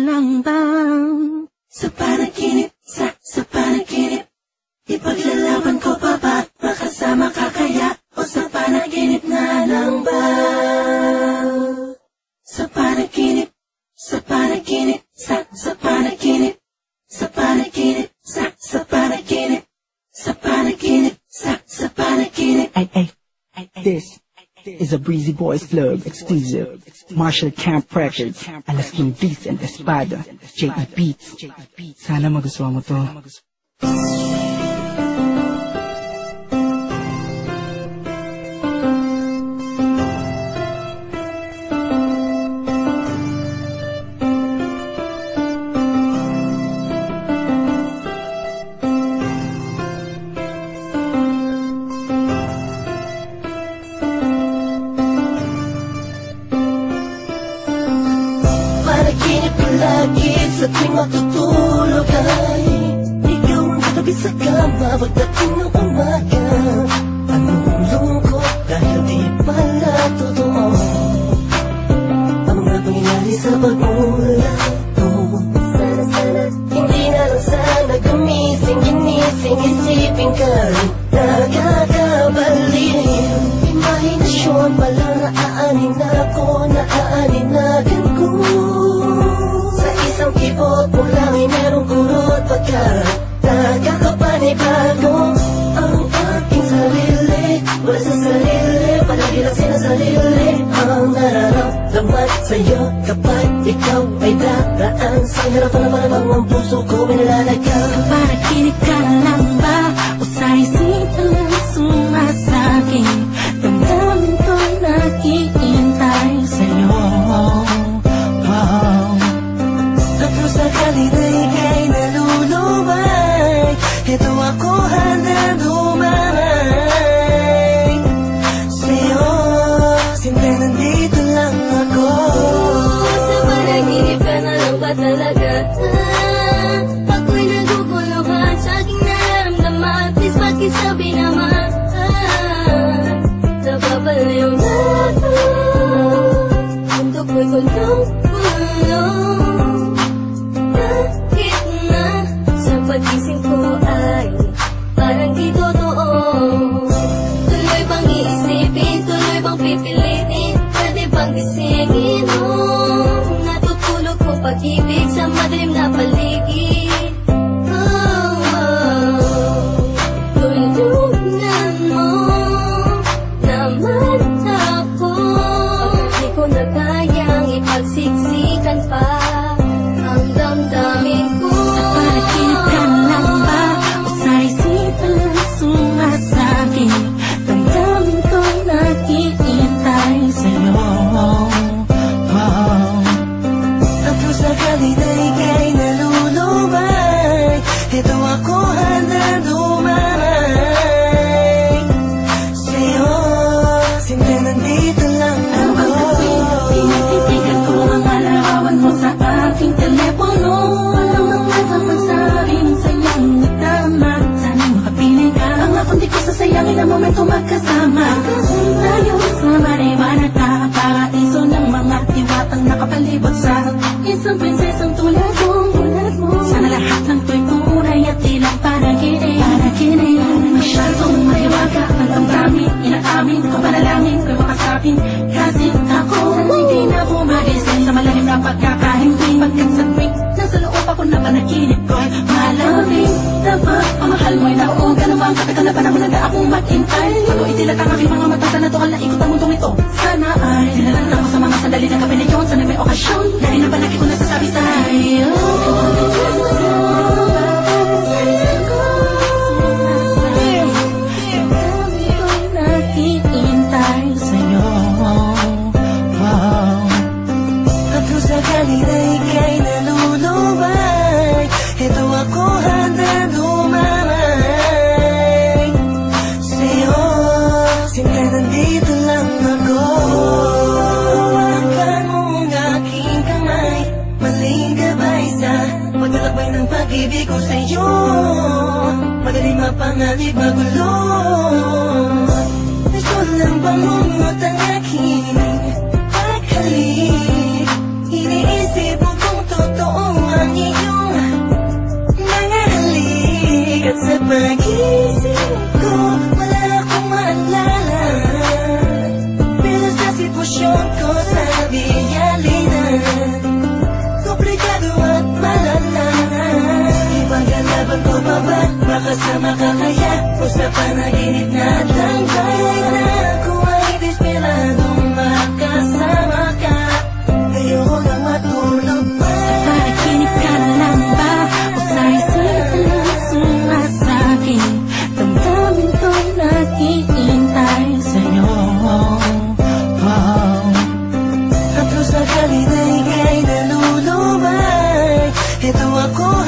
lang bang sa panaginip, sa panaginip ipaglalaban ko pa ba, makasama ka kaya, o sa panaginip na lang ba? Sa panaginip, sa panaginip, sa panaginip, sa panaginip, sa panaginip, sa panaginip, sa panaginip. This is a Breezy Boys Club exclusive. Marshall Camp Records, Alaskan Beats and Espada, J.E. Beats. Sana magustuhan mo to. Panaginip ko lagi sa tuwing matutulog ay ikaw ang katabi sa kama pagdating ng umaga. Anong lungkot dahil di pala totoo ang mga pangyayari sa pagmulat ko. Sana hindi na lang sana gumising, ginising, isipin ka rin nakakabaliw. Imahinasyon pala naaanin ako, naaaninagan ko. Sa isang kibot mo lang ay merong kurot pagka nakakapanibago ang aking sarili. Wala sa sarili, palagi lang sinasarili ang nararamdaman sa'yo kapag ikaw ay daraan sa harapan na malamang ang puso ko may nalalagaw. Sa panaginip ka lang ba o sa isipan lang sumasakit? Damdamin ko naghihintay sa'yo. Kung sakali na ika'y nalulumay, ito ako handa lumay sa'yo. Siyempre nandito lang ako. Sa panaginip ka na lang ba talaga? Ako'y naguguluhan sa aking nararamdaman. Please pakisabi naman, napapalayo na ako. Mundo ko'y kulong-kulong. Pagising ko ay parang di totoo. Tuloy bang iisipin, tuloy bang pipilitin, pwede bang gisingin mo? Natutulog ko pag-ibig sa madilim na paligid. Tulungan mo naman ako. Di ko na kayang ipagsiksikan pa ang damdamin ko. Damdamin ko naghihintay sa'yo. At kung sakali na ika'y nalulumay, ito ako handa lumay sa'yo. Siyempre nandito lang ako. Tinititigan ko ang larawan mo sa aking telepono. Alam ang nasa pagsabi ng sayang nagtama. Sana'y makapiling ka. Ang ako'y di ko sasayangin ang momento magkasama. Tayo sa mariwana ka, paraiso ng mga diwatang nakapalibot sa isang prinsesang tulad mo. Sana lahat ng to'y tunay at ilang panaginip. Masyadong mahiwaga ang damdamin, inaamin ko panalangin ko'y makasapin. Kasi ako hindi na bumagising sa malalim na pagkakahimping. Pagkat sa tuwing nasa loob ako na panaginip ko'y malamig. Dapat pamahal mo'y nauong ganun bang kapitan na panahon na akong maghintay. Bago itilat ang aking mga mata, sana tukal na ikot ang mundong ito. Sana ay dinalan ako sa mga sandali na gabi na yun. Sana may okasyon na rin ang palagi ko nasasabi sa'yo. Sakali na ika'y nalulumay, ito ako handa lumay sa'yo. Siyempre nandito lang ako. Hawakan mo ang aking kamay, maling gabay sa paglalakbay ng pag-ibig ko sa'yo. Madaling mapanganib magulo. Gusto lang bang umot ang aking pagkalit? Iniisip mo kung totoo sa panaginip na langkay na ako ay desperadong makasama ka. Ayoko nang matulog pa. Sa panaginip ka na lang ba? O sa isip na sumasakit, damdamin ko'y nakikintay sa'yo. At kung sakali na ika'y nalulubay, ito ako